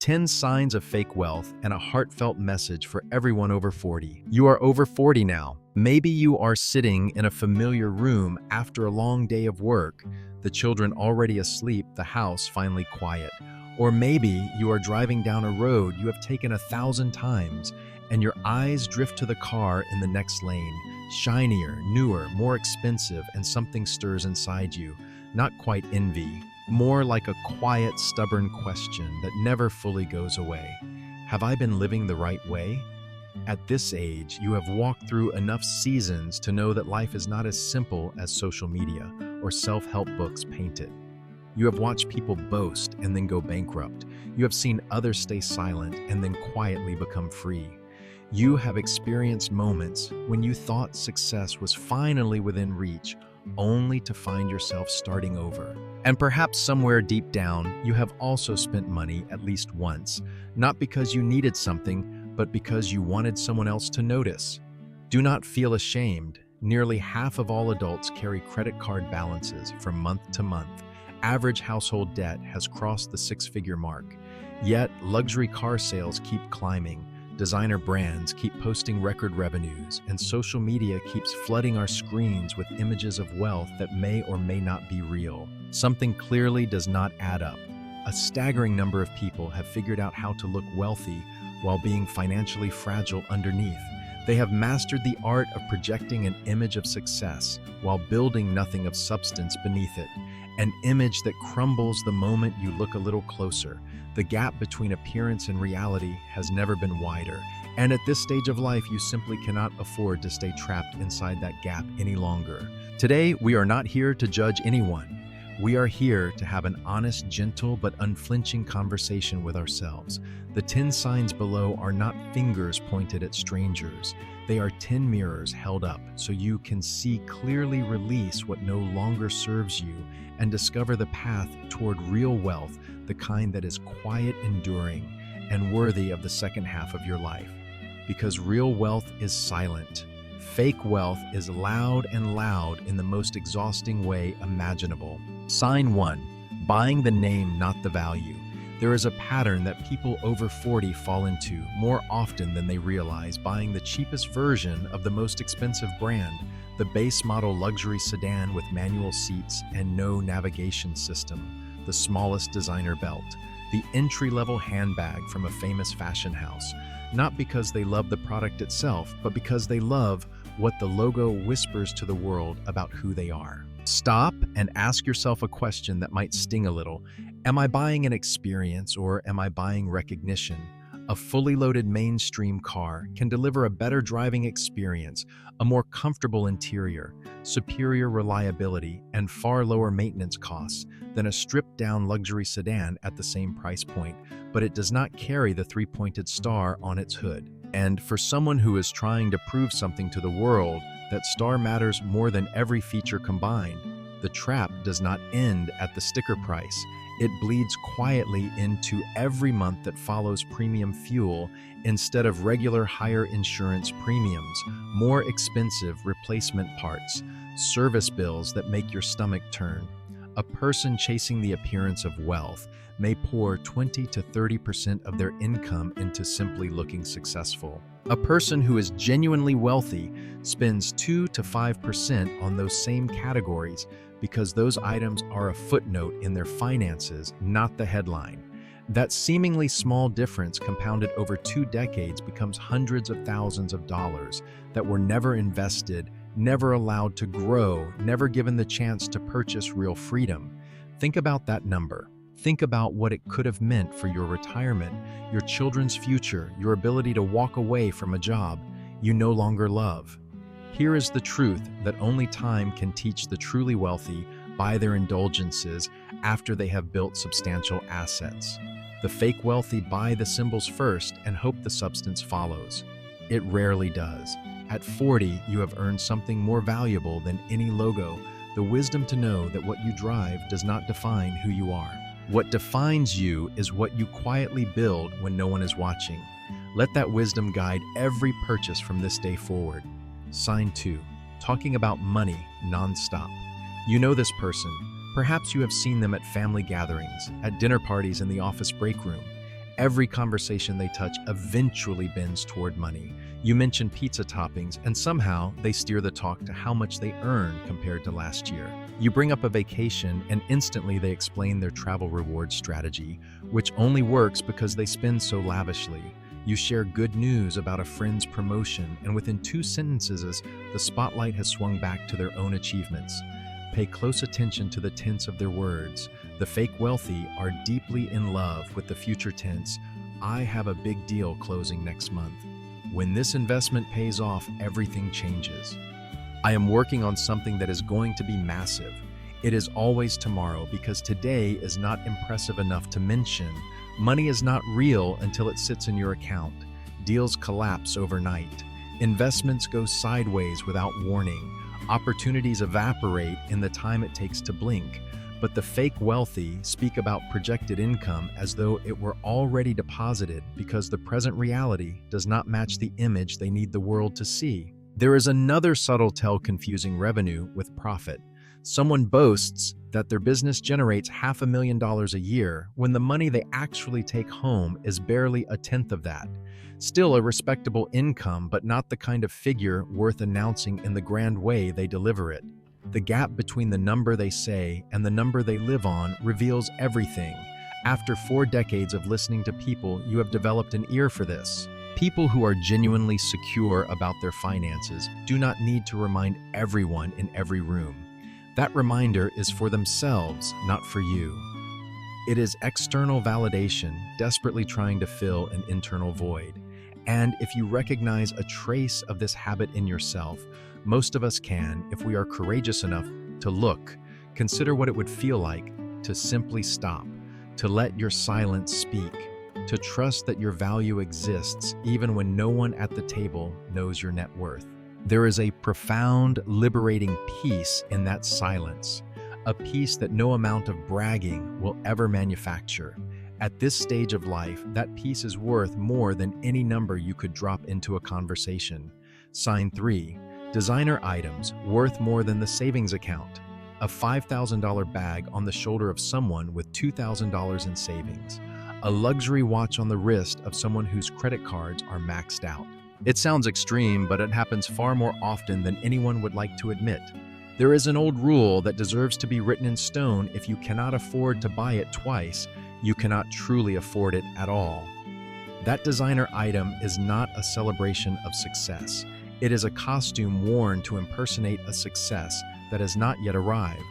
10 signs of fake wealth and a heartfelt message for everyone over 40. You are over 40 now. Maybe you are sitting in a familiar room after a long day of work, the children already asleep, the house finally quiet. Or maybe you are driving down a road you have taken 1,000 times, and your eyes drift to the car in the next lane, shinier, newer, more expensive, and something stirs inside you. Not quite envy, more like a quiet, stubborn question that never fully goes away. Have I been living the right way? At this age, you have walked through enough seasons to know that life is not as simple as social media or self-help books paint it. You have watched people boast and then go bankrupt. You have seen others stay silent and then quietly become free. You have experienced moments when you thought success was finally within reach, only to find yourself starting over. And perhaps somewhere deep down, you have also spent money at least once, not because you needed something, but because you wanted someone else to notice. Do not feel ashamed. Nearly half of all adults carry credit card balances from month to month. Average household debt has crossed the six-figure mark. Yet, luxury car sales keep climbing. Designer brands keep posting record revenues, and social media keeps flooding our screens with images of wealth that may or may not be real. Something clearly does not add up. A staggering number of people have figured out how to look wealthy while being financially fragile underneath. They have mastered the art of projecting an image of success while building nothing of substance beneath it. An image that crumbles the moment you look a little closer. The gap between appearance and reality has never been wider, and at this stage of life, you simply cannot afford to stay trapped inside that gap any longer. Today, we are not here to judge anyone. We are here to have an honest, gentle, but unflinching conversation with ourselves. The 10 signs below are not fingers pointed at strangers. They are 10 mirrors held up so you can see clearly, release what no longer serves you, and discover the path toward real wealth, the kind that is quiet, enduring, and worthy of the second half of your life. Because real wealth is silent. Fake wealth is loud, and loud in the most exhausting way imaginable. Sign 1. Buying the name, not the value. There is a pattern that people over 40 fall into more often than they realize, buying the cheapest version of the most expensive brand, the base model luxury sedan with manual seats and no navigation system, the smallest designer belt, the entry-level handbag from a famous fashion house, not because they love the product itself, but because they love what the logo whispers to the world about who they are. Stop and ask yourself a question that might sting a little. Am I buying an experience, or am I buying recognition? A fully loaded mainstream car can deliver a better driving experience, a more comfortable interior, superior reliability, and far lower maintenance costs than a stripped-down luxury sedan at the same price point, but it does not carry the three-pointed star on its hood. And for someone who is trying to prove something to the world, that star matters more than every feature combined, the trap does not end at the sticker price. It bleeds quietly into every month that follows premium fuel instead of regular higher insurance premiums, more expensive replacement parts, service bills that make your stomach turn. A person chasing the appearance of wealth may pour 20 to 30% of their income into simply looking successful. A person who is genuinely wealthy spends 2 to 5% on those same categories because those items are a footnote in their finances, not the headline. That seemingly small difference compounded over 2 decades becomes hundreds of thousands of dollars that were never invested, never allowed to grow, never given the chance to purchase real freedom. Think about that number. Think about what it could have meant for your retirement, your children's future, your ability to walk away from a job you no longer love. Here is the truth that only time can teach. The truly wealthy buy their indulgences after they have built substantial assets. The fake wealthy buy the symbols first and hope the substance follows. It rarely does. At 40, you have earned something more valuable than any logo, the wisdom to know that what you drive does not define who you are. What defines you is what you quietly build when no one is watching. Let that wisdom guide every purchase from this day forward. Sign 2. Talking about money nonstop. You know this person. Perhaps you have seen them at family gatherings, at dinner parties, in the office break room. Every conversation they touch eventually bends toward money. You mention pizza toppings, and somehow they steer the talk to how much they earn compared to last year. You bring up a vacation, and instantly they explain their travel reward strategy, which only works because they spend so lavishly. You share good news about a friend's promotion, and within 2 sentences, the spotlight has swung back to their own achievements. Pay close attention to the tense of their words. The fake wealthy are deeply in love with the future tense, "I have a big deal closing next month." When this investment pays off, everything changes. "I am working on something that is going to be massive." It is always tomorrow because today is not impressive enough to mention. Money is not real until it sits in your account. Deals collapse overnight. Investments go sideways without warning. Opportunities evaporate in the time it takes to blink. But the fake wealthy speak about projected income as though it were already deposited because the present reality does not match the image they need the world to see. There is another subtle tell confusing revenue with profit. Someone boasts that their business generates $500,000 a year when the money they actually take home is barely a tenth of that. Still a respectable income, but not the kind of figure worth announcing in the grand way they deliver it. The gap between the number they say and the number they live on reveals everything. After 4 decades of listening to people, you have developed an ear for this. People who are genuinely secure about their finances do not need to remind everyone in every room. That reminder is for themselves, not for you. It is external validation desperately trying to fill an internal void. And if you recognize a trace of this habit in yourself, most of us can, if we are courageous enough to look, consider what it would feel like to simply stop, to let your silence speak, to trust that your value exists even when no one at the table knows your net worth. There is a profound, liberating peace in that silence, a peace that no amount of bragging will ever manufacture. At this stage of life, that peace is worth more than any number you could drop into a conversation. Sign 3. Designer items worth more than the savings account. A $5,000 bag on the shoulder of someone with $2,000 in savings. A luxury watch on the wrist of someone whose credit cards are maxed out. It sounds extreme, but it happens far more often than anyone would like to admit. There is an old rule that deserves to be written in stone: if you cannot afford to buy it twice, you cannot truly afford it at all. That designer item is not a celebration of success. It is a costume worn to impersonate a success that has not yet arrived.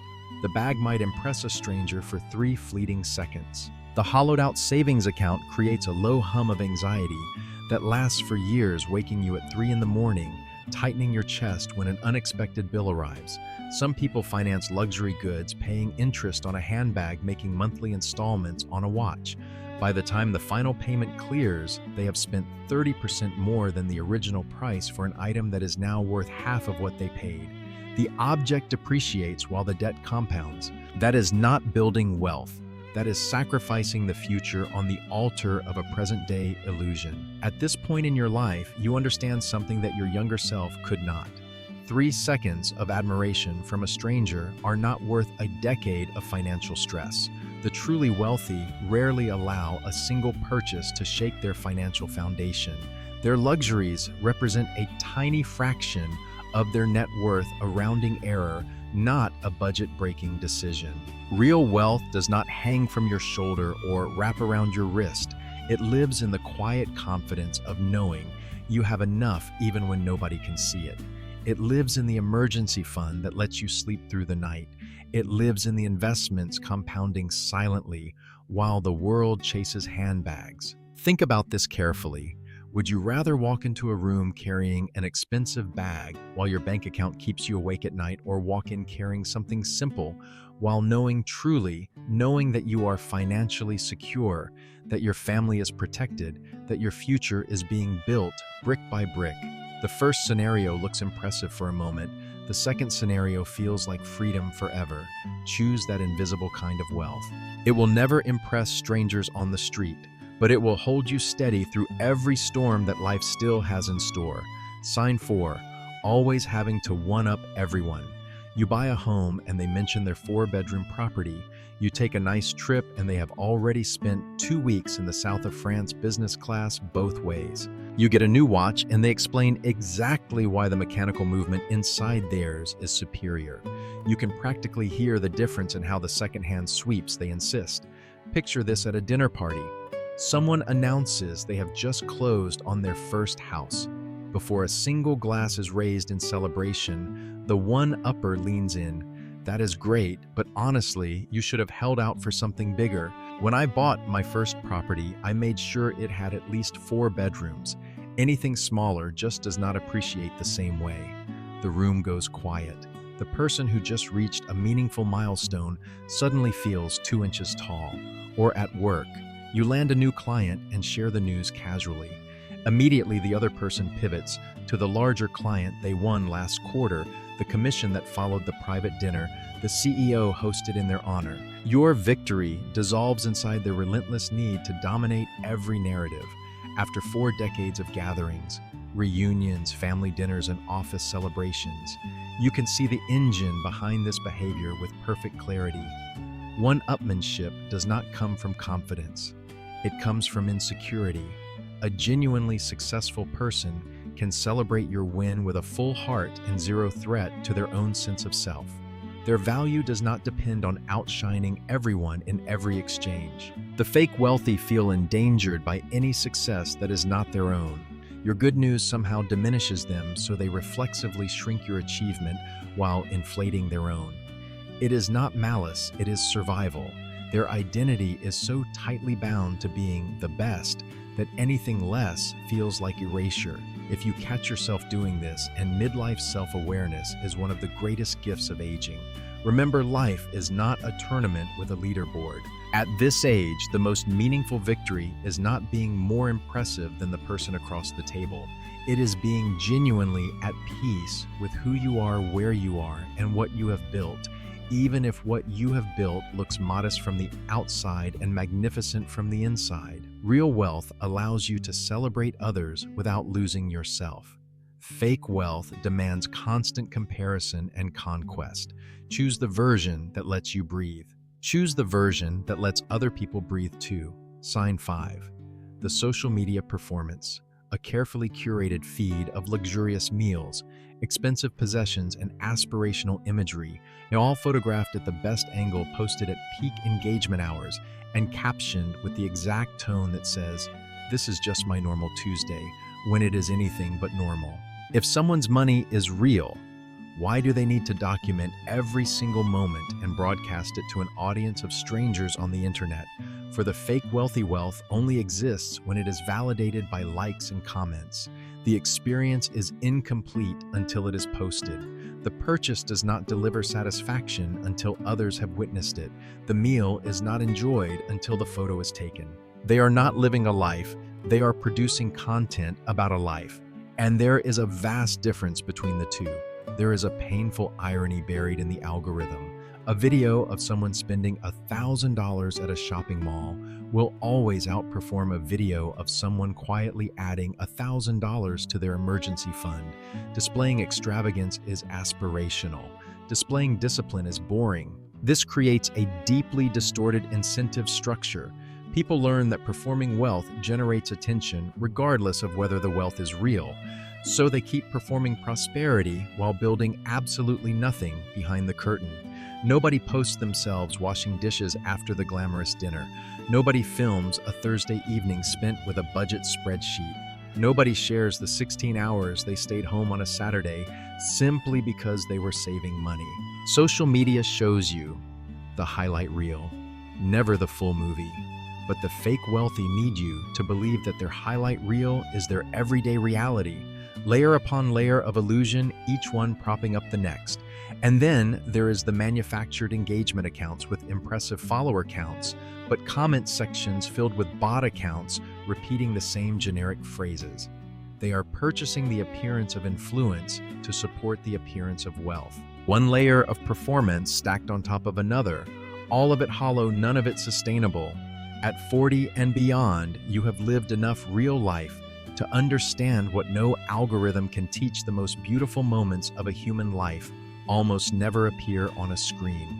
The bag might impress a stranger for 3 fleeting seconds. The hollowed-out savings account creates a low hum of anxiety that lasts for years, waking you at 3 in the morning, tightening your chest when an unexpected bill arrives. Some people finance luxury goods, paying interest on a handbag, making monthly installments on a watch. By the time the final payment clears, they have spent 30% more than the original price for an item that is now worth half of what they paid. The object depreciates while the debt compounds. That is not building wealth. That is sacrificing the future on the altar of a present-day illusion. At this point in your life, you understand something that your younger self could not. 3 seconds of admiration from a stranger are not worth a decade of financial stress. The truly wealthy rarely allow a single purchase to shake their financial foundation. Their luxuries represent a tiny fraction of their net worth, a rounding error, not a budget-breaking decision. Real wealth does not hang from your shoulder or wrap around your wrist. It lives in the quiet confidence of knowing you have enough even when nobody can see it. It lives in the emergency fund that lets you sleep through the night. It lives in the investments compounding silently while the world chases handbags. Think about this carefully. Would you rather walk into a room carrying an expensive bag while your bank account keeps you awake at night, or walk in carrying something simple while knowing that you are financially secure, that your family is protected, that your future is being built brick by brick? The first scenario looks impressive for a moment. The second scenario feels like freedom forever. Choose that invisible kind of wealth. It will never impress strangers on the street, but it will hold you steady through every storm that life still has in store. Sign 4. Always having to one-up everyone. You buy a home and they mention their 4-bedroom property. You take a nice trip and they have already spent 2 weeks in the south of France business class both ways. You get a new watch and they explain exactly why the mechanical movement inside theirs is superior. You can practically hear the difference in how the second-hand sweeps, they insist. Picture this at a dinner party. Someone announces they have just closed on their first house. Before a single glass is raised in celebration, the one-upper leans in. That is great, but honestly, you should have held out for something bigger. When I bought my first property, I made sure it had at least 4 bedrooms. Anything smaller just does not appreciate the same way. The room goes quiet. The person who just reached a meaningful milestone suddenly feels 2 inches tall. Or at work, you land a new client and share the news casually. Immediately, the other person pivots to the larger client they won last quarter, the commission that followed the private dinner the CEO hosted in their honor. Your victory dissolves inside their relentless need to dominate every narrative. After 4 decades of gatherings, reunions, family dinners, and office celebrations, you can see the engine behind this behavior with perfect clarity. One-upmanship does not come from confidence. It comes from insecurity. A genuinely successful person can celebrate your win with a full heart and zero threat to their own sense of self. Their value does not depend on outshining everyone in every exchange. The fake wealthy feel endangered by any success that is not their own. Your good news somehow diminishes them, so they reflexively shrink your achievement while inflating their own. It is not malice, it is survival. Their identity is so tightly bound to being the best that anything less feels like erasure. If you catch yourself doing this, and midlife self-awareness is one of the greatest gifts of aging. Remember, life is not a tournament with a leaderboard. At this age, the most meaningful victory is not being more impressive than the person across the table. It is being genuinely at peace with who you are, where you are, and what you have built, even if what you have built looks modest from the outside and magnificent from the inside. Real wealth allows you to celebrate others without losing yourself. Fake wealth demands constant comparison and conquest. Choose the version that lets you breathe. Choose the version that lets other people breathe too. Sign 5. The social media performance. A carefully curated feed of luxurious meals, expensive possessions, and aspirational imagery, all photographed at the best angle, posted at peak engagement hours, and captioned with the exact tone that says, "This is just my normal Tuesday," when it is anything but normal. If someone's money is real, why do they need to document every single moment and broadcast it to an audience of strangers on the internet? For the fake wealthy wealth only exists when it is validated by likes and comments. The experience is incomplete until it is posted. The purchase does not deliver satisfaction until others have witnessed it. The meal is not enjoyed until the photo is taken. They are not living a life, they are producing content about a life. And there is a vast difference between the two. There is a painful irony buried in the algorithm. A video of someone spending $1,000 at a shopping mall will always outperform a video of someone quietly adding $1,000 to their emergency fund. Displaying extravagance is aspirational. Displaying discipline is boring. This creates a deeply distorted incentive structure. People learn that performing wealth generates attention regardless of whether the wealth is real. So they keep performing prosperity while building absolutely nothing behind the curtain. Nobody posts themselves washing dishes after the glamorous dinner. Nobody films a Thursday evening spent with a budget spreadsheet. Nobody shares the 16 hours they stayed home on a Saturday simply because they were saving money. Social media shows you the highlight reel, never the full movie. But the fake wealthy need you to believe that their highlight reel is their everyday reality. Layer upon layer of illusion, each one propping up the next. And then there is the manufactured engagement accounts with impressive follower counts, but comment sections filled with bot accounts repeating the same generic phrases. They are purchasing the appearance of influence to support the appearance of wealth. One layer of performance stacked on top of another, all of it hollow, none of it sustainable. At 40 and beyond, you have lived enough real life to understand what no algorithm can teach. The most beautiful moments of a human life almost never appear on a screen.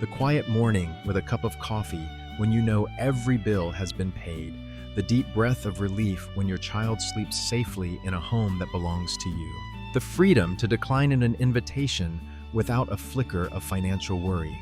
The quiet morning with a cup of coffee when you know every bill has been paid. The deep breath of relief when your child sleeps safely in a home that belongs to you. The freedom to decline an invitation without a flicker of financial worry.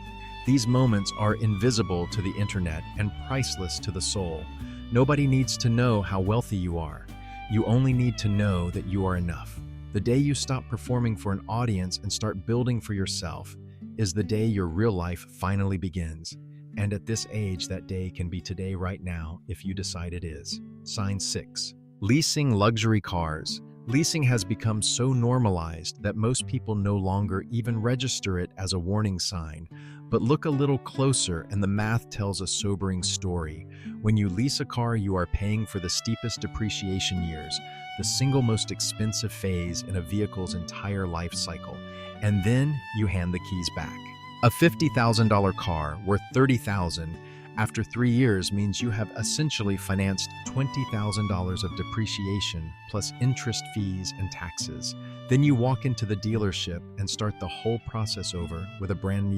These moments are invisible to the internet and priceless to the soul. Nobody needs to know how wealthy you are. You only need to know that you are enough. The day you stop performing for an audience and start building for yourself is the day your real life finally begins. And at this age, that day can be today right now if you decide it is. Sign 6. Leasing luxury cars. Leasing has become so normalized that most people no longer even register it as a warning sign. But look a little closer and the math tells a sobering story. When you lease a car, you are paying for the steepest depreciation years, the single most expensive phase in a vehicle's entire life cycle. And then you hand the keys back. A $50,000 car worth $30,000 after 3 years means you have essentially financed $20,000 of depreciation plus interest, fees, and taxes. Then you walk into the dealership and start the whole process over with a brand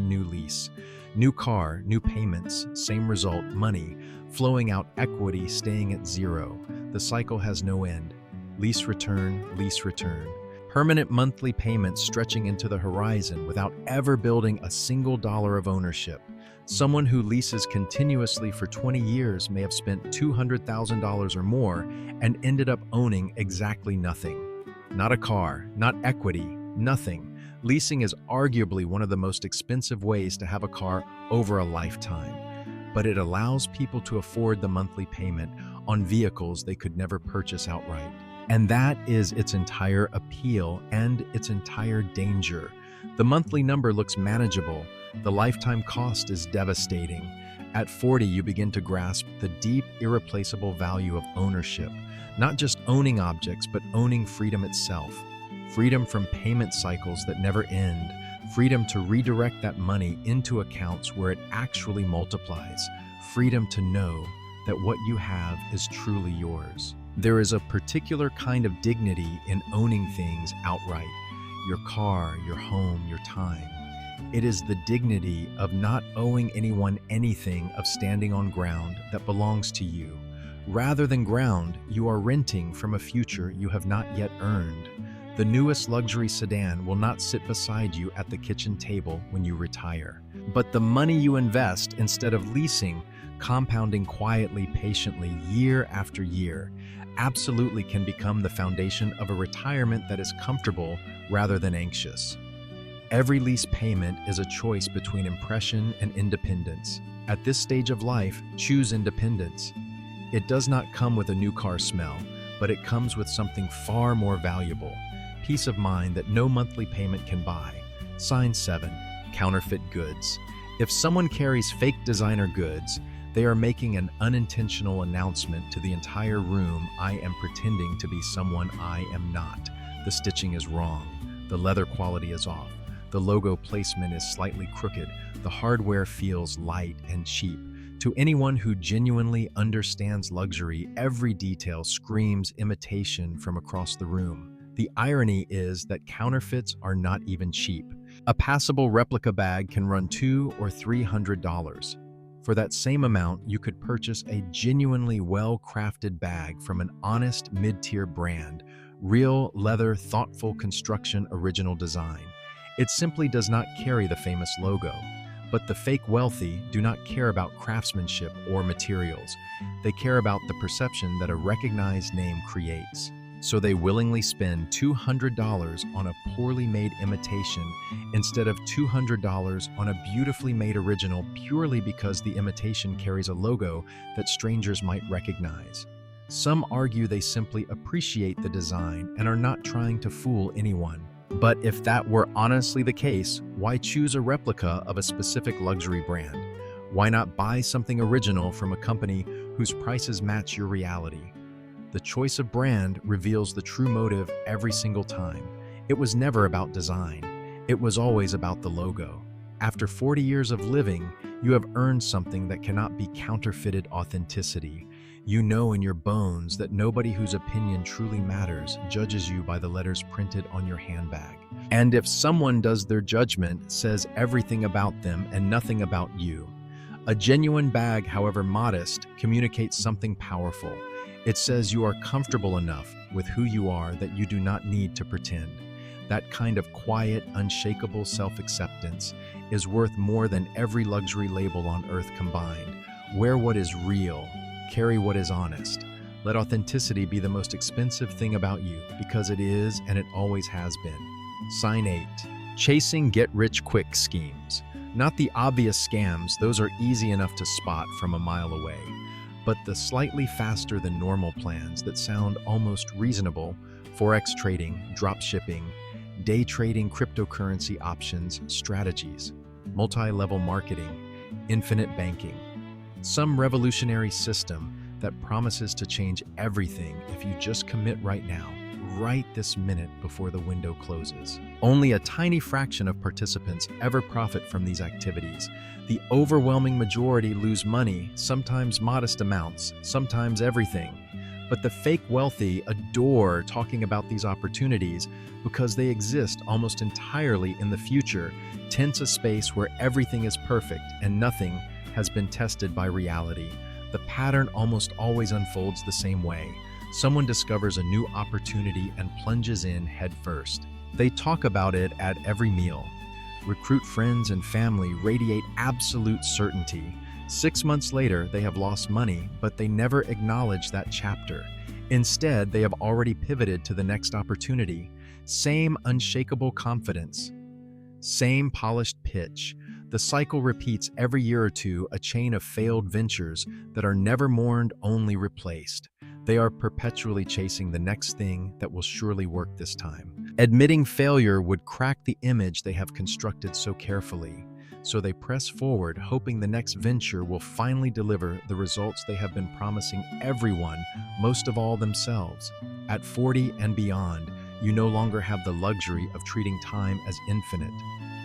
new lease. New car, new payments, same result, money flowing out, equity staying at zero. The cycle has no end. Lease return, lease return. Permanent monthly payments stretching into the horizon without ever building a single dollar of ownership. Someone who leases continuously for 20 years may have spent $200,000 or more and ended up owning exactly nothing. Not a car, not equity, nothing. Leasing is arguably one of the most expensive ways to have a car over a lifetime, but it allows people to afford the monthly payment on vehicles they could never purchase outright. And that is its entire appeal and its entire danger. The monthly number looks manageable. The lifetime cost is devastating. At 40, you begin to grasp the deep, irreplaceable value of ownership. Not just owning objects, but owning freedom itself. Freedom from payment cycles that never end. Freedom to redirect that money into accounts where it actually multiplies. Freedom to know that what you have is truly yours. There is a particular kind of dignity in owning things outright. Your car, your home, your time. It is the dignity of not owing anyone anything, of standing on ground that belongs to you. Rather than ground, you are renting from a future you have not yet earned. The newest luxury sedan will not sit beside you at the kitchen table when you retire. But the money you invest instead of leasing, compounding quietly, patiently, year after year, absolutely can become the foundation of a retirement that is comfortable rather than anxious. Every lease payment is a choice between impression and independence. At this stage of life, choose independence. It does not come with a new car smell, but it comes with something far more valuable. Peace of mind that no monthly payment can buy. Sign 7. Counterfeit goods. If someone carries fake designer goods, they are making an unintentional announcement to the entire room: I am pretending to be someone I am not. The stitching is wrong. The leather quality is off. The logo placement is slightly crooked. The hardware feels light and cheap. To anyone who genuinely understands luxury, every detail screams imitation from across the room. The irony is that counterfeits are not even cheap. A passable replica bag can run $200 or $300. For that same amount, you could purchase a genuinely well-crafted bag from an honest mid-tier brand. Real leather, thoughtful construction, original design. It simply does not carry the famous logo. But the fake wealthy do not care about craftsmanship or materials. They care about the perception that a recognized name creates. So they willingly spend $200 on a poorly made imitation instead of $200 on a beautifully made original, purely because the imitation carries a logo that strangers might recognize. Some argue they simply appreciate the design and are not trying to fool anyone. But if that were honestly the case, why choose a replica of a specific luxury brand? Why not buy something original from a company whose prices match your reality? The choice of brand reveals the true motive every single time. It was never about design. It was always about the logo. After 40 years of living, you have earned something that cannot be counterfeited: authenticity. You know in your bones that nobody whose opinion truly matters judges you by the letters printed on your handbag. And if someone does, their judgment says everything about them and nothing about you. A genuine bag, however modest, communicates something powerful. It says you are comfortable enough with who you are that you do not need to pretend. That kind of quiet, unshakable self-acceptance is worth more than every luxury label on earth combined. Wear what is real. Carry what is honest. Let authenticity be the most expensive thing about you, because it is and it always has been. Sign 8. Chasing get-rich-quick schemes. Not the obvious scams, those are easy enough to spot from a mile away, but the slightly faster than normal plans that sound almost reasonable: forex trading, drop shipping, day trading, cryptocurrency options, strategies, multi-level marketing, infinite banking. Some revolutionary system that promises to change everything if you just commit right now, right this minute before the window closes. Only a tiny fraction of participants ever profit from these activities. The overwhelming majority lose money, sometimes modest amounts, sometimes everything. But the fake wealthy adore talking about these opportunities because they exist almost entirely in the future, tense a space where everything is perfect and nothing has been tested by reality. The pattern almost always unfolds the same way. Someone discovers a new opportunity and plunges in head first. They talk about it at every meal. Recruit friends and family, radiate absolute certainty. 6 months later, they have lost money, but they never acknowledge that chapter. Instead, they have already pivoted to the next opportunity. Same unshakable confidence, same polished pitch. The cycle repeats every year or two, a chain of failed ventures that are never mourned, only replaced. They are perpetually chasing the next thing that will surely work this time. Admitting failure would crack the image they have constructed so carefully. So they press forward, hoping the next venture will finally deliver the results they have been promising everyone, most of all themselves. At 40 and beyond, you no longer have the luxury of treating time as infinite.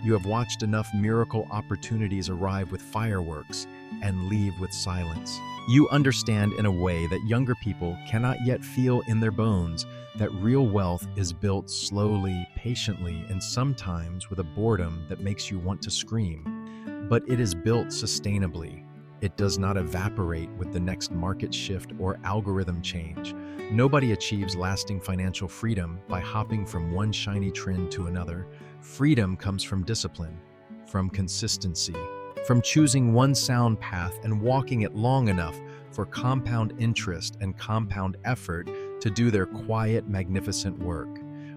You have watched enough miracle opportunities arrive with fireworks and leave with silence. You understand in a way that younger people cannot yet feel in their bones that real wealth is built slowly, patiently, and sometimes with a boredom that makes you want to scream. But it is built sustainably. It does not evaporate with the next market shift or algorithm change. Nobody achieves lasting financial freedom by hopping from one shiny trend to another. Freedom comes from discipline, from consistency, from choosing one sound path and walking it long enough for compound interest and compound effort to do their quiet, magnificent work.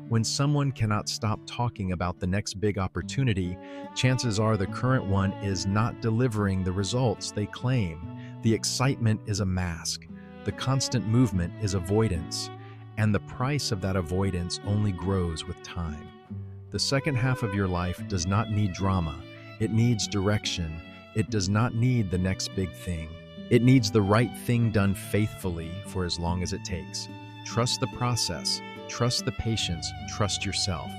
When someone cannot stop talking about the next big opportunity, chances are the current one is not delivering the results they claim. The excitement is a mask. The constant movement is avoidance. And the price of that avoidance only grows with time. The second half of your life does not need drama. It needs direction. It does not need the next big thing. It needs the right thing done faithfully for as long as it takes. Trust the process. Trust the patience. Trust yourself.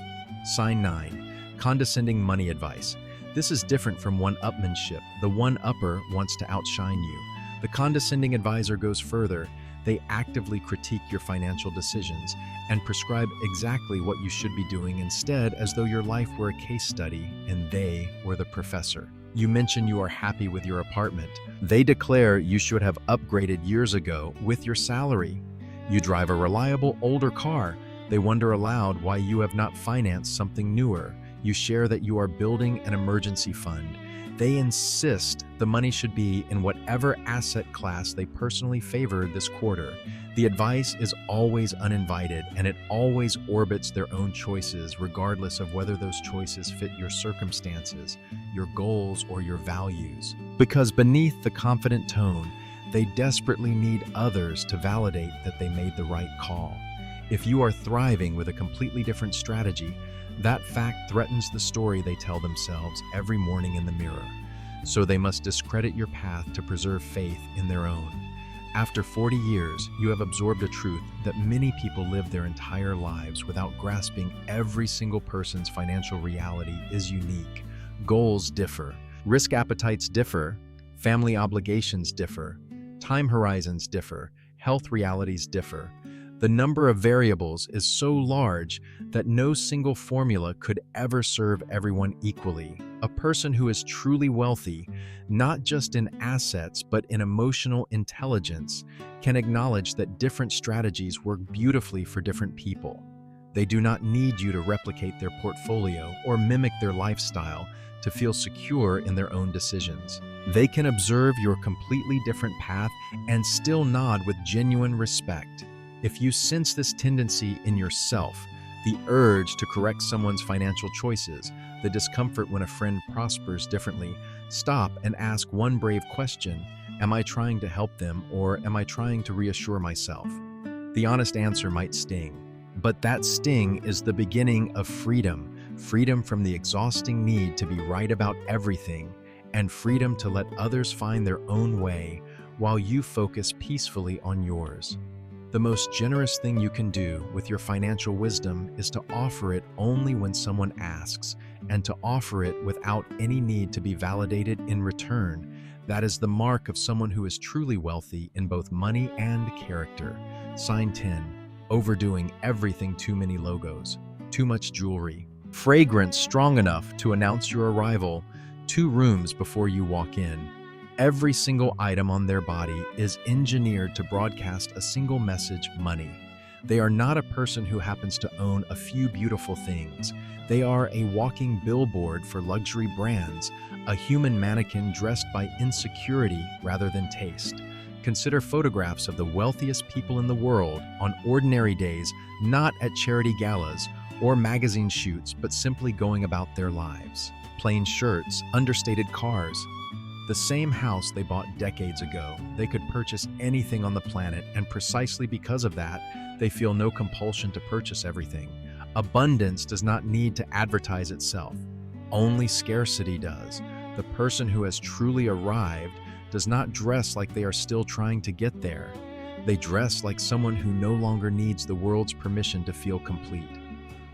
Sign 9. Condescending money advice. This is different from one-upmanship. The one-upper wants to outshine you. The condescending advisor goes further. They actively critique your financial decisions and prescribe exactly what you should be doing instead, as though your life were a case study and they were the professor. You mention you are happy with your apartment. They declare you should have upgraded years ago with your salary. You drive a reliable older car. They wonder aloud why you have not financed something newer. You share that you are building an emergency fund. They insist the money should be in whatever asset class they personally favored this quarter. The advice is always uninvited, and it always orbits their own choices, regardless of whether those choices fit your circumstances, your goals, or your values. Because beneath the confident tone, they desperately need others to validate that they made the right call. If you are thriving with a completely different strategy, that fact threatens the story they tell themselves every morning in the mirror. So they must discredit your path to preserve faith in their own. After 40 years, you have absorbed a truth that many people live their entire lives without grasping. Every single person's financial reality is unique. Goals differ. Risk appetites differ. Family obligations differ. Time horizons differ, health realities differ. The number of variables is so large that no single formula could ever serve everyone equally. A person who is truly wealthy, not just in assets but in emotional intelligence, can acknowledge that different strategies work beautifully for different people. They do not need you to replicate their portfolio or mimic their lifestyle to feel secure in their own decisions. They can observe your completely different path and still nod with genuine respect. If you sense this tendency in yourself, the urge to correct someone's financial choices, the discomfort when a friend prospers differently, stop and ask one brave question: am I trying to help them, or am I trying to reassure myself? The honest answer might sting, but that sting is the beginning of freedom. Freedom from the exhausting need to be right about everything, and freedom to let others find their own way while you focus peacefully on yours. The most generous thing you can do with your financial wisdom is to offer it only when someone asks, and to offer it without any need to be validated in return. That is the mark of someone who is truly wealthy in both money and character. Sign 10. Overdoing everything. Too many logos, too much jewelry, fragrance strong enough to announce your arrival 2 rooms before you walk in. Every single item on their body is engineered to broadcast a single message: money. They are not a person who happens to own a few beautiful things. They are a walking billboard for luxury brands, a human mannequin dressed by insecurity rather than taste. Consider photographs of the wealthiest people in the world on ordinary days, not at charity galas or magazine shoots, but simply going about their lives. Plain shirts, understated cars, the same house they bought decades ago. They could purchase anything on the planet, and precisely because of that, they feel no compulsion to purchase everything. Abundance does not need to advertise itself. Only scarcity does. The person who has truly arrived does not dress like they are still trying to get there. They dress like someone who no longer needs the world's permission to feel complete.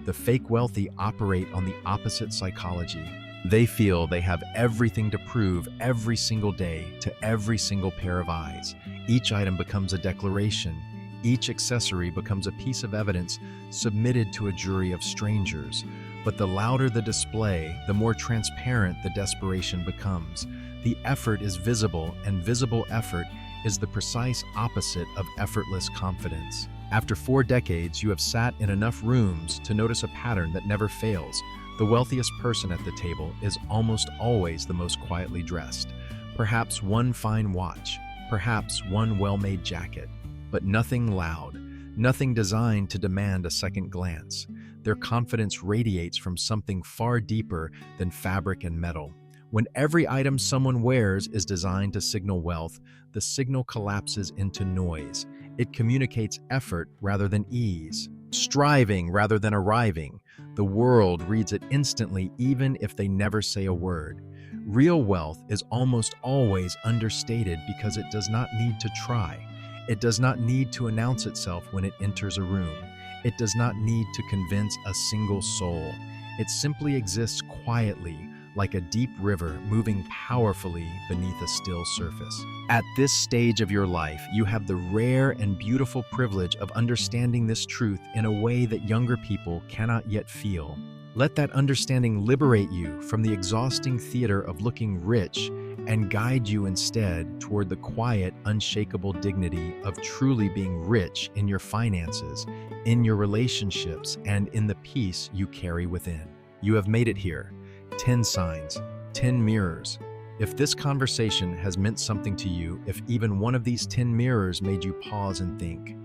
The fake wealthy operate on the opposite psychology. They feel they have everything to prove every single day to every single pair of eyes. Each item becomes a declaration. Each accessory becomes a piece of evidence submitted to a jury of strangers. But the louder the display, the more transparent the desperation becomes. The effort is visible, and visible effort is the precise opposite of effortless confidence. After 4 decades, you have sat in enough rooms to notice a pattern that never fails. The wealthiest person at the table is almost always the most quietly dressed. Perhaps one fine watch, perhaps one well-made jacket, but nothing loud, nothing designed to demand a second glance. Their confidence radiates from something far deeper than fabric and metal. When every item someone wears is designed to signal wealth, the signal collapses into noise. It communicates effort rather than ease, striving rather than arriving. The world reads it instantly, even if they never say a word. Real wealth is almost always understated because it does not need to try. It does not need to announce itself when it enters a room. It does not need to convince a single soul. It simply exists quietly, like a deep river moving powerfully beneath a still surface. At this stage of your life, you have the rare and beautiful privilege of understanding this truth in a way that younger people cannot yet feel. Let that understanding liberate you from the exhausting theater of looking rich and guide you instead toward the quiet, unshakable dignity of truly being rich in your finances, in your relationships, and in the peace you carry within. You have made it here. 10 signs, 10 mirrors. If this conversation has meant something to you, if even one of these 10 mirrors made you pause and think,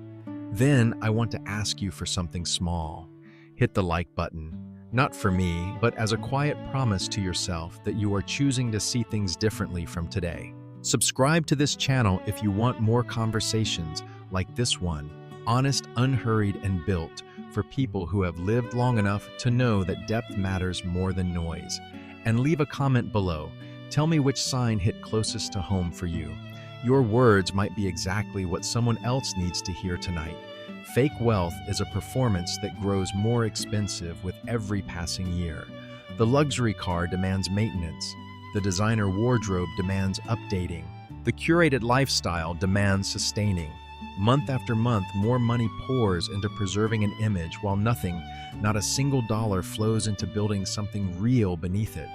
then I want to ask you for something small. Hit the like button, not for me, but as a quiet promise to yourself that you are choosing to see things differently from today. Subscribe to this channel if you want more conversations like this one, honest, unhurried, and built for people who have lived long enough to know that depth matters more than noise. And leave a comment below. Tell me which sign hit closest to home for you. Your words might be exactly what someone else needs to hear tonight. Fake wealth is a performance that grows more expensive with every passing year. The luxury car demands maintenance. The designer wardrobe demands updating. The curated lifestyle demands sustaining. Month after month, more money pours into preserving an image while nothing, not a single dollar, flows into building something real beneath it.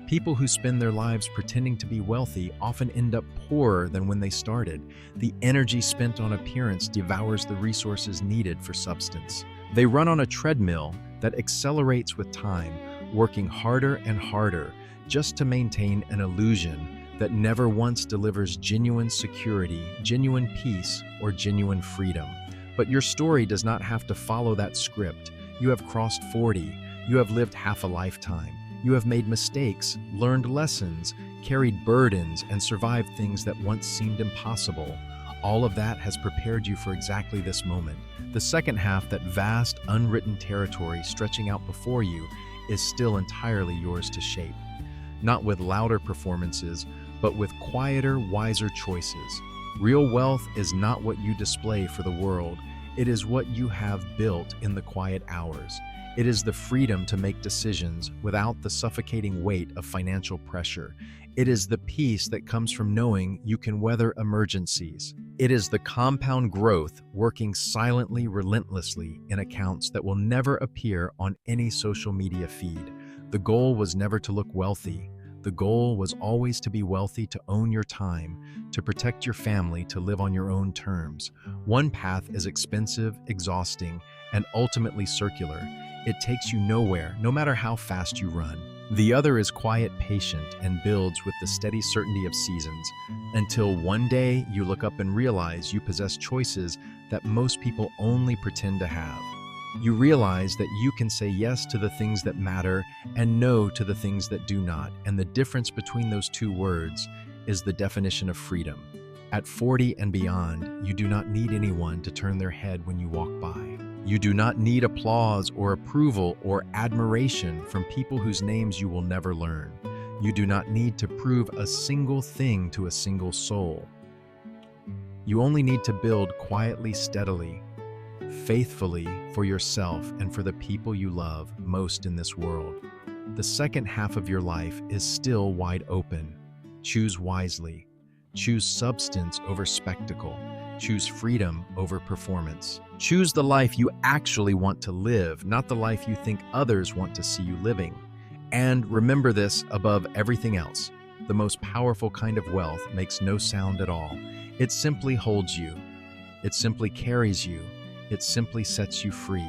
People who spend their lives pretending to be wealthy often end up poorer than when they started. The energy spent on appearance devours the resources needed for substance. They run on a treadmill that accelerates with time, working harder and harder just to maintain an illusion that never once delivers genuine security, genuine peace, or genuine freedom. But your story does not have to follow that script. You have crossed 40. You have lived half a lifetime. You have made mistakes, learned lessons, carried burdens, and survived things that once seemed impossible. All of that has prepared you for exactly this moment. The second half, that vast, unwritten territory stretching out before you, is still entirely yours to shape. Not with louder performances, but with quieter, wiser choices. Real wealth is not what you display for the world. It is what you have built in the quiet hours. It is the freedom to make decisions without the suffocating weight of financial pressure. It is the peace that comes from knowing you can weather emergencies. It is the compound growth working silently, relentlessly in accounts that will never appear on any social media feed. The goal was never to look wealthy. The goal was always to be wealthy, to own your time, to protect your family, to live on your own terms. One path is expensive, exhausting, and ultimately circular. It takes you nowhere, no matter how fast you run. The other is quiet, patient, and builds with the steady certainty of seasons, until one day you look up and realize you possess choices that most people only pretend to have. You realize that you can say yes to the things that matter and no to the things that do not, and the difference between those two words is the definition of freedom. At 40 and beyond, you do not need anyone to turn their head when you walk by. You do not need applause or approval or admiration from people whose names you will never learn. You do not need to prove a single thing to a single soul. You only need to build quietly, steadily, faithfully for yourself and for the people you love most in this world. The second half of your life is still wide open. Choose wisely. Choose substance over spectacle. Choose freedom over performance. Choose the life you actually want to live, not the life you think others want to see you living. And remember this above everything else: the most powerful kind of wealth makes no sound at all. It simply holds you. It simply carries you. It simply sets you free.